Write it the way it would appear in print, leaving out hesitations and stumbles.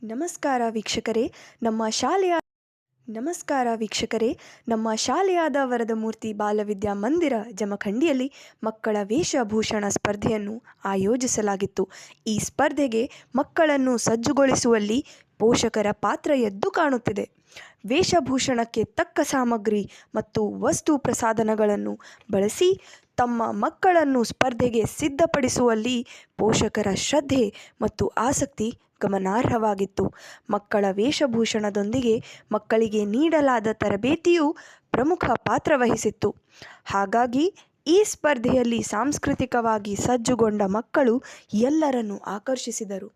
ನಮಸ್ಕಾರ ವೀಕ್ಷಕರೇ ನಮ್ಮ ಶಾಲೆಯ ನಮಸ್ಕಾರ ವೀಕ್ಷಕರೇ ನಮ್ಮ ಶಾಲೆಯಾದ ವರದಮೂರ್ತಿ ಬಾಲವಿದ್ಯಾ ಮಂದಿರ ಜಮಖಂಡಿಯಲ್ಲಿ ಮಕ್ಕಳ ವೇಷಭೂಷಣ ಸ್ಪರ್ಧೆಯನ್ನು ಆಯೋಜಿಸಲಾಗಿತ್ತು. ಈ ಸ್ಪರ್ಧೆಗೆ ಮಕ್ಕಳನ್ನು ಸಜ್ಜುಗೊಳಿಸುವಲ್ಲಿ ಪೋಷಕರ ಪಾತ್ರ ಎದ್ದು ಕಾಣುತ್ತಿದೆ. ವೇಷಭೂಷಣಕ್ಕೆ ತಕ್ಕ ಸಾಮಗ್ರಿ ಮತ್ತು ವಸ್ತು ಪ್ರಸಾಧನಗಳನ್ನು ಬಳಸಿ ತಮ್ಮ ಮಕ್ಕಳನ್ನು ಸ್ಪರ್ಧೆಗೆ ಸಿದ್ಧಪಡಿಸುವಲ್ಲಿ ಪೋಷಕರ ಶ್ರದ್ಧೆ ಮತ್ತು ಆಸಕ್ತಿ ಗಮನಾರ್ಹವಾಗಿತ್ತು. ಮಕ್ಕಳ ವೇಷಭೂಷಣದೊಂದಿಗೆ ಮಕ್ಕಳಿಗೆ ನೀಡಲಾದ ತರಬೇತಿಯೂ ಪ್ರಮುಖ ಪಾತ್ರ ವಹಿಸಿತ್ತು. ಹಾಗಾಗಿ ಈ ಸ್ಪರ್ಧೆಯಲ್ಲಿ ಸಾಂಸ್ಕೃತಿಕವಾಗಿ ಸಜ್ಜುಗೊಂಡ ಮಕ್ಕಳು ಎಲ್ಲರನ್ನೂ ಆಕರ್ಷಿಸಿದರು.